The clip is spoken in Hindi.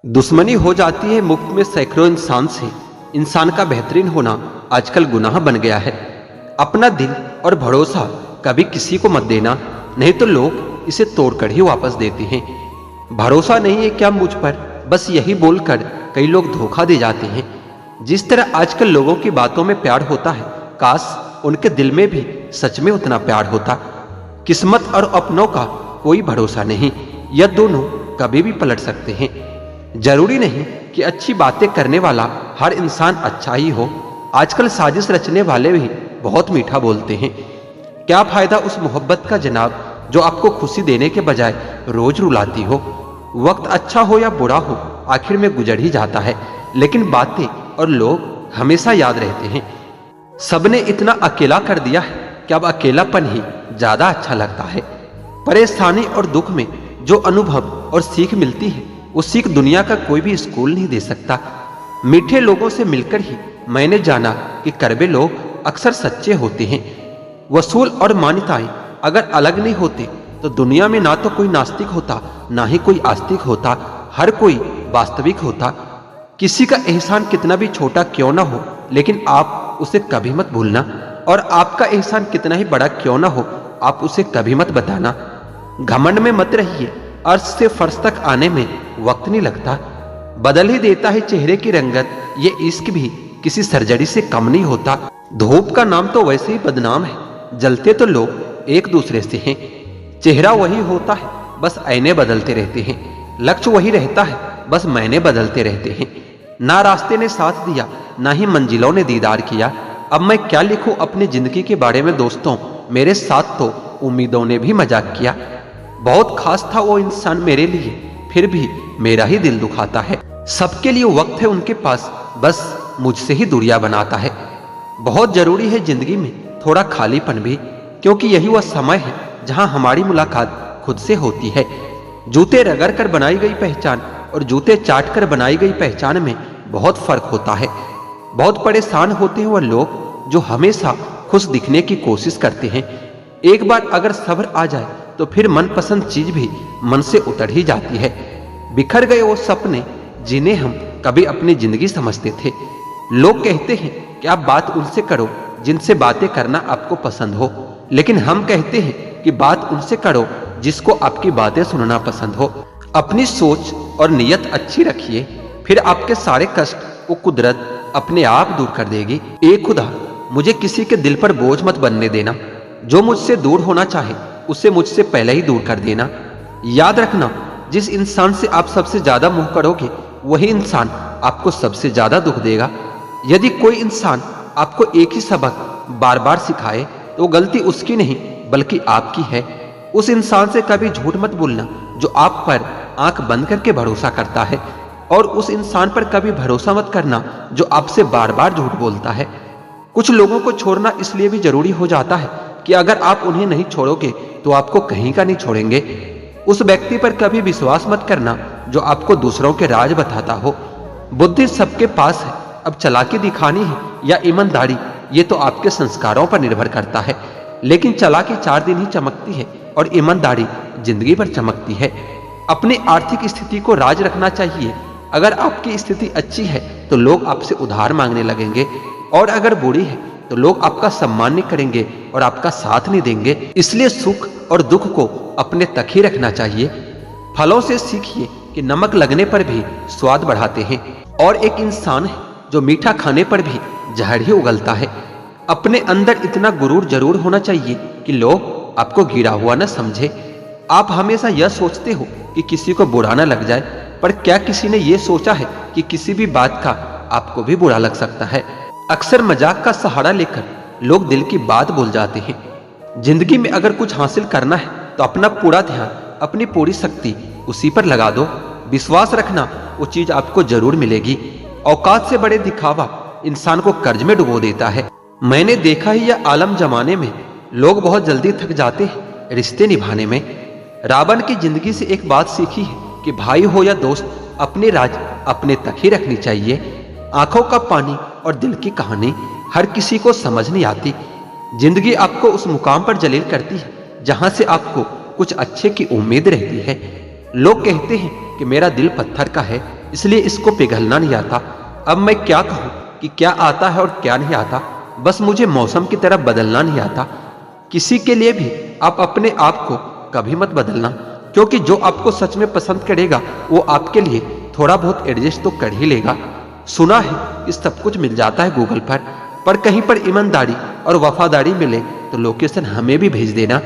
दुश्मनी हो जाती है मुफ्त में सैकड़ों इंसान से। इंसान का बेहतरीन होना आजकल गुनाह बन गया है। अपना दिल और भरोसा कभी किसी को मत देना, नहीं तो लोग इसे तोड़कर ही वापस देते हैं। भरोसा नहीं है क्या मुझ पर, बस यही बोलकर कई लोग धोखा दे जाते हैं। जिस तरह आजकल लोगों की बातों में प्यार होता है, काश उनके दिल में भी सच में उतना प्यार होता। किस्मत और अपनों का कोई भरोसा नहीं, यह दोनों कभी भी पलट सकते हैं। जरूरी नहीं कि अच्छी बातें करने वाला हर इंसान अच्छा ही हो। आजकल साजिश रचने वाले भी बहुत मीठा बोलते हैं। क्या फायदा उस मोहब्बत का जनाब जो आपको खुशी देने के बजाय रोज रुलाती हो। वक्त अच्छा हो या बुरा हो, आखिर में गुजर ही जाता है, लेकिन बातें और लोग हमेशा याद रहते हैं। सबने इतना अकेला कर दिया है कि अब अकेलापन ही ज्यादा अच्छा लगता है। परेशानी और दुख में जो अनुभव और सीख मिलती है, वो सीख दुनिया का कोई भी स्कूल नहीं दे सकता। मीठे लोगों से मिलकर ही मैंने जाना कि कड़वे लोग अक्सर सच्चे होते हैं। वसूल और मान्यताएं अगर अलग नहीं होते तो दुनिया में ना तो कोई नास्तिक होता, ना ही कोई आस्तिक होता, हर कोई वास्तविक होता। किसी का एहसान कितना भी छोटा क्यों ना हो, लेकिन आप उसे कभी मत भूलना, और आपका एहसान कितना ही बड़ा क्यों ना हो, आप उसे कभी मत बताना। घमंड में मत रहिए, अर्श से फर्श तक आने में वक्त नहीं लगता। बदल ही देता है चेहरे की रंगत, ये इश्क भी किसी सर्जरी से कम नहीं होता। धूप का नाम तो वैसे ही बदनाम है, जलते तो लोग एक दूसरे से हैं। चेहरा वही होता है, बस आईने बदलते रहते हैं। लक्ष्य वही रहता है, बस मायने बदलते रहते हैं। ना रास्ते ने साथ दिया, ना ही मंजिलों ने दीदार किया। अब मैं क्या लिखूं अपनी जिंदगी के बारे में दोस्तों, मेरे साथ तो उम्मीदों ने भी मजाक किया। बहुत खास था वो इंसान मेरे लिए, फिर भी मेरा ही दिल दुखाता है। सबके लिए वक्त है उनके पास, बस मुझसे ही दूरियां बनाता है। बहुत जरूरी है जिंदगी में थोड़ा खालीपन भी, क्योंकि यही वह समय है जहां हमारी मुलाकात खुद से होती है। जूते रगड़ कर बनाई गई पहचान और जूते चाट कर बनाई गई पहचान में बहुत फर्क होता है। बहुत परेशान होते हैं वह लोग जो हमेशा खुश दिखने की कोशिश करते हैं। एक बार अगर सब्र आ जाए तो फिर मनपसंद चीज भी मन से उतर ही जाती है। बिखर गए वो सपने जिन्हें हम कभी अपनी जिंदगी समझते थे। लोग कहते हैं कि आप बात उनसे करो जिनसे बातें करना आपको पसंद हो, लेकिन हम कहते हैं कि बात उनसे करो जिसको आपकी बातें सुनना पसंद हो। अपनी सोच और नियत अच्छी रखिए, फिर आपके सारे कष्ट वो कुदरत अपने आप दूर कर देगी। ए खुदा, मुझे किसी के दिल पर बोझ मत बनने देना। जो मुझसे दूर होना चाहे उसे मुझसे पहले ही दूर कर देना। याद रखना, जिस इंसान से आप सबसे ज्यादा मुंह करोगे वही इंसान आपको सबसे ज्यादा दुख देगा। यदि कोई इंसान आपको एक ही सबक बार बार सिखाए तो गलती उसकी नहीं बल्कि आपकी है। उस इंसान से कभी झूठ मत बोलना जो आप पर आंख बंद करके भरोसा करता है, और उस इंसान पर कभी भरोसा मत करना जो आपसे बार बार झूठ बोलता है। कुछ लोगों को छोड़ना इसलिए भी जरूरी हो जाता है कि अगर आप उन्हें नहीं छोड़ोगे तो आपको कहीं का नहीं छोड़ेंगे। उस व्यक्ति पर कभी विश्वास मत करना जो आपको दूसरों के राज बताता हो। बुद्धि सबके पास है, अब चालाकी दिखानी है या ईमानदारी, ये तो आपके संस्कारों पर निर्भर करता है। लेकिन चालाकी 4 दिन ही चमकती है और ईमानदारी जिंदगी भर चमकती है। अपनी आर्थिक स्थिति को राज रखना चाहिए। अगर आपकी स्थिति अच्छी है तो लोग आपसे उधार मांगने लगेंगे, और अगर बुरी है तो लोग आपका सम्मान नहीं करेंगे और आपका साथ नहीं देंगे। इसलिए सुख और दुख को अपने तक ही रखना चाहिए। फलों से सीखिए कि नमक लगने पर भी स्वाद बढ़ाते हैं, और एक इंसान है जो मीठा खाने पर भी जहर ही उगलता है। अपने अंदर इतना गुरूर जरूर होना चाहिए कि लोग आपको गिरा हुआ न समझे। आप हमेशा यह सोचते हो कि किसी को बुरा न लग जाए, पर क्या किसी ने यह सोचा है कि किसी भी बात का आपको भी बुरा लग सकता है। अक्सर मजाक का सहारा लेकर लोग दिल की बात बोल जाते हैं। जिंदगी में अगर कुछ हासिल करना है तो अपना पूरा ध्यान, अपनी पूरी शक्ति उसी पर लगा दो। विश्वास रखना, वो चीज आपको जरूर मिलेगी। औकात से बड़े दिखावा इंसान को कर्ज में डुबो देता है। मैंने देखा ही यह आलम जमाने में लोग बहुत जल्दी थक जाते हैं रिश्ते निभाने में। रावण की जिंदगी से एक बात सीखी है कि भाई हो या दोस्त, अपने राज अपने तक ही रखनी चाहिए। आंखों का पानी और दिल की कहानी हर किसी को समझ नहीं आती। जिंदगी आपको उस मुकाम पर जलील करती है जहां से आपको कुछ अच्छे की उम्मीद रहती है। लोग कहते हैं कि मेरा दिल पत्थर का है, इसलिए इसको पिघलना नहीं आता। अब मैं क्या कहूँ कि क्या आता है और क्या नहीं आता। बस मुझे मौसम की तरह बदलना नहीं आता। किसी के लिए भी आप अपने आप को कभी मत बदलना, क्योंकि जो आपको सच में पसंद करेगा वो आपके लिए थोड़ा बहुत एडजस्ट तो कर ही लेगा। सुना है कि सब कुछ मिल जाता है गूगल पर कहीं पर ईमानदारी और वफादारी मिले तो लोकेशन हमें भी भेज देना।